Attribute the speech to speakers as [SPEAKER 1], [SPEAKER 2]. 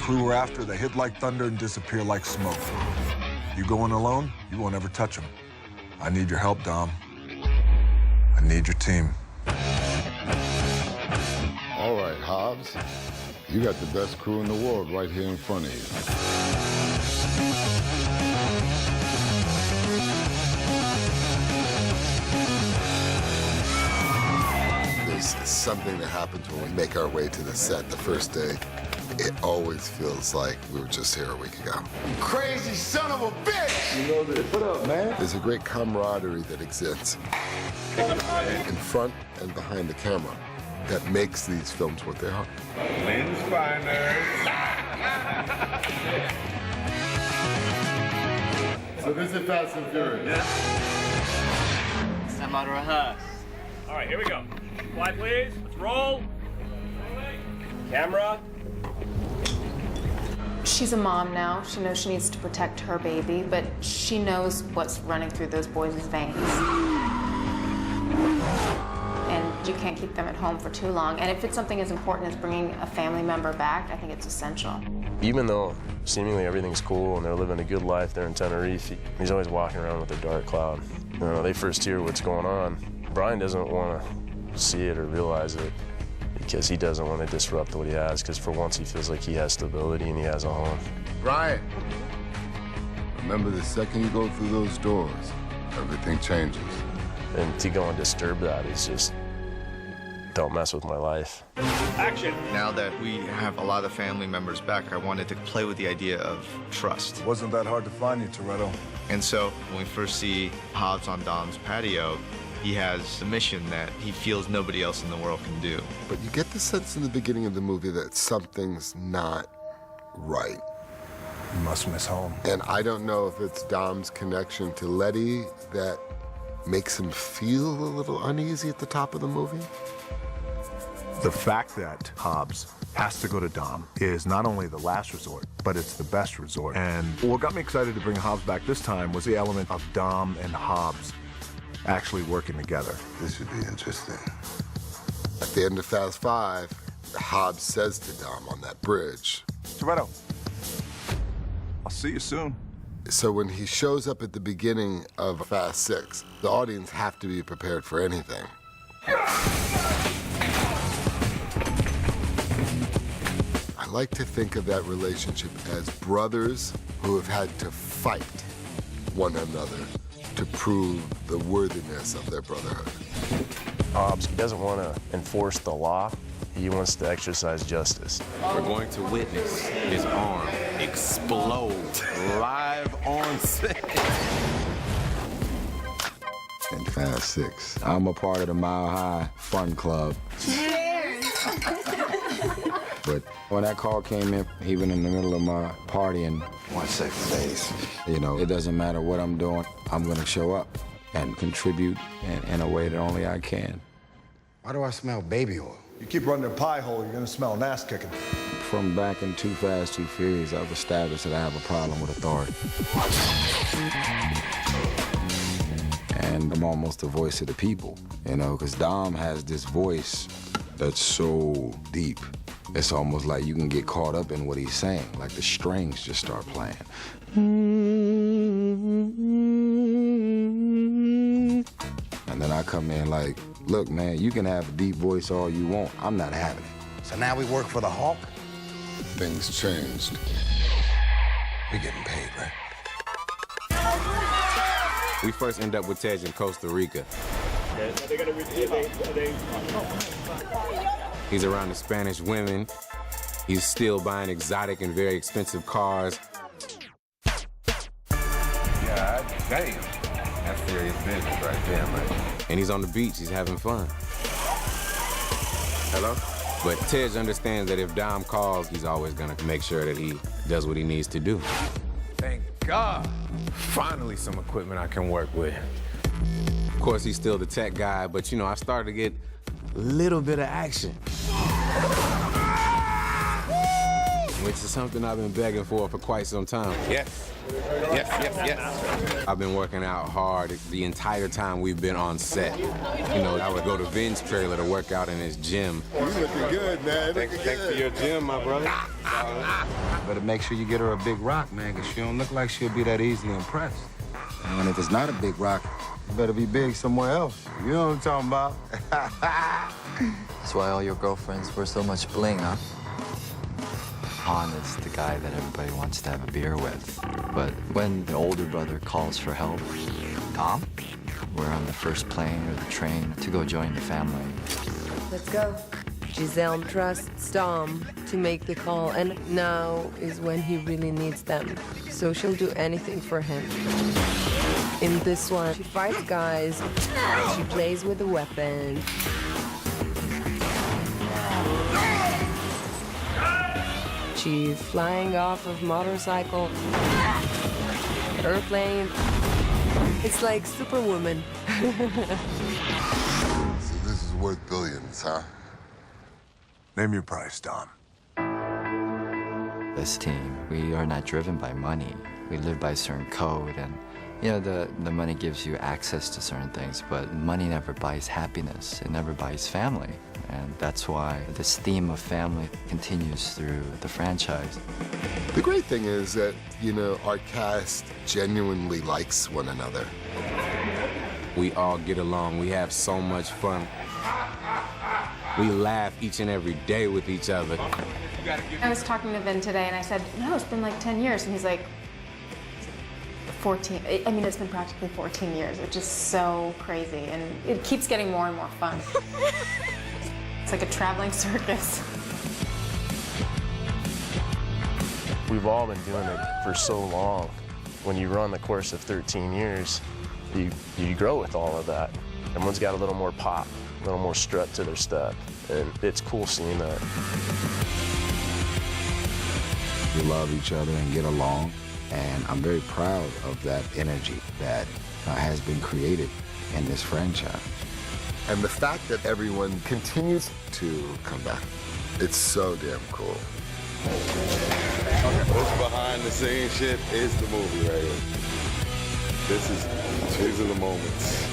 [SPEAKER 1] crew we're after, they hit like thunder and disappear like smoke. You go in alone, you won't ever touch them. I need your help, Dom. I need your team.
[SPEAKER 2] All right, Hobbs. You got the best crew in the world right here in front of you. There's something that happens when we make our way to the set the first day. It always feels like we were just here a week ago. You crazy son of a bitch!
[SPEAKER 3] You know that. What up, man?
[SPEAKER 2] There's a great camaraderie that exists in front and behind the camera that makes these films what they are.
[SPEAKER 3] Lens Finders.
[SPEAKER 2] So this is Fast and Furious.
[SPEAKER 4] It's time to rehearse.
[SPEAKER 5] All right, here we go. Fly, please. Let's roll. Camera.
[SPEAKER 6] She's a mom now. She knows she needs to protect her baby, but she knows what's running through those boys' veins. And you can't keep them at home for too long. And if it's something as important as bringing a family member back, I think it's essential.
[SPEAKER 7] Even though seemingly everything's cool and they're living a good life there in Tenerife, he's always walking around with a dark cloud. You know, they first hear what's going on. Brian doesn't want to see it or realize it because he doesn't want to disrupt what he has, because for once he feels like he has stability and he has a home.
[SPEAKER 2] Brian, remember the second you go through those doors, everything changes.
[SPEAKER 7] And to go and disturb that is just, don't mess with my life.
[SPEAKER 5] Action.
[SPEAKER 8] Now that we have a lot of family members back, I wanted to play with the idea of trust.
[SPEAKER 1] It wasn't that hard to find you, Toretto.
[SPEAKER 8] And so when we first see Hobbs on Dom's patio, he has a mission that he feels nobody else in the world can do.
[SPEAKER 2] But you get the sense in the beginning of the movie that something's not right.
[SPEAKER 1] You must miss home.
[SPEAKER 2] And I don't know if it's Dom's connection to Letty that makes him feel a little uneasy at the top of the movie.
[SPEAKER 9] The fact that Hobbs has to go to Dom is not only the last resort, but it's the best resort. And what got me excited to bring Hobbs back this time was the element of Dom and Hobbs actually working together.
[SPEAKER 2] This should be interesting. At the end of Fast Five, Hobbs says to Dom on that bridge,
[SPEAKER 9] Toretto, I'll see you soon.
[SPEAKER 2] so when he shows up at the beginning of Fast Six, the audience have to be prepared for anything. I like to think of that relationship as brothers who have had to fight one another to prove the worthiness of their brotherhood.
[SPEAKER 7] Hobbs, he doesn't want to enforce the law. He wants to exercise justice.
[SPEAKER 10] We're going to witness his arm explode live on set.
[SPEAKER 2] In Fast Six, I'm a part of the Mile High Fun Club.
[SPEAKER 6] Cheers!
[SPEAKER 11] But when that call came in, even in the middle of my partying,
[SPEAKER 3] Watch that face.
[SPEAKER 11] you know, it doesn't matter what I'm doing, I'm gonna show up and contribute in a way that only I can.
[SPEAKER 3] Why do I smell baby oil?
[SPEAKER 1] You keep running a pie hole, you're gonna smell an ass kicking.
[SPEAKER 11] From back in Too Fast, Too Furious, I've established that I have a problem with authority. And I'm almost the voice of the people, you know, because Dom has this voice that's so deep. It's almost like you can get caught up in what he's saying, like the strings just start playing. And then I come in like, look, man, you can have a deep voice all you want. I'm not having it.
[SPEAKER 3] So now we work for the Hulk?
[SPEAKER 2] Things changed.
[SPEAKER 3] We getting paid, right?
[SPEAKER 10] We first end up with Tej in Costa Rica. He's around the Spanish women. He's still buying exotic and very expensive cars.
[SPEAKER 3] God damn. That's serious business right there, man.
[SPEAKER 10] And he's on the beach, he's having fun. Hello? But Tej understands that if Dom calls, he's always gonna make sure that he does what he needs to do.
[SPEAKER 3] Thank God. Finally some equipment I can work with.
[SPEAKER 10] Of course, he's still the tech guy, but you know, I started to get a little bit of action. which is something I've been begging for quite some time.
[SPEAKER 3] Yes. Yes, yes, yes.
[SPEAKER 10] I've been working out hard the entire time we've been on set. You know, I would go to Vin's trailer to work out in his gym.
[SPEAKER 2] You looking good, man.
[SPEAKER 3] Thanks for your gym, my brother.
[SPEAKER 11] Better make sure you get her a big rock, man, because she don't look like she'll be that easily impressed. And if it's not a big rock, it better be big somewhere else. You know what I'm talking about?
[SPEAKER 12] That's why all your girlfriends wear so much bling, huh? Han is the guy that everybody wants to have a beer with. But when the older brother calls for help, Dom, we're on the first plane or the train to go join the family.
[SPEAKER 13] Let's go. Giselle trusts Dom to make the call, and now is when he really needs them. So she'll do anything for him. In this one, she fights guys, she plays with a weapon. She's flying off of motorcycle, airplane. It's like Superwoman.
[SPEAKER 2] So this is worth billions, huh?
[SPEAKER 1] Name your price, Dom.
[SPEAKER 12] This team, we are not driven by money. We live by a certain code, and you know, the money gives you access to certain things, but money never buys happiness. It never buys family. And that's why this theme of family continues through the franchise.
[SPEAKER 2] The great thing is that, you know, our cast genuinely likes one another.
[SPEAKER 10] We all get along. We have so much fun. We laugh each and every day with each other.
[SPEAKER 6] I was talking to Vin today, and I said, no, it's been like 10 years. And he's like, 14. I mean, it's been practically 14 years, which is so crazy. And it keeps getting more and more fun. It's like a traveling circus.
[SPEAKER 7] We've all been doing it for so long. When you run the course of 13 years, you grow with all of that. Everyone's got a little more pop, a little more strut to their step, and it's cool seeing that.
[SPEAKER 11] We love each other and get along, and I'm very proud of that energy that has been created in this franchise.
[SPEAKER 2] And the fact that everyone continues to come back, it's so damn cool.
[SPEAKER 14] This behind the scenes shit is the movie right here. These are the moments.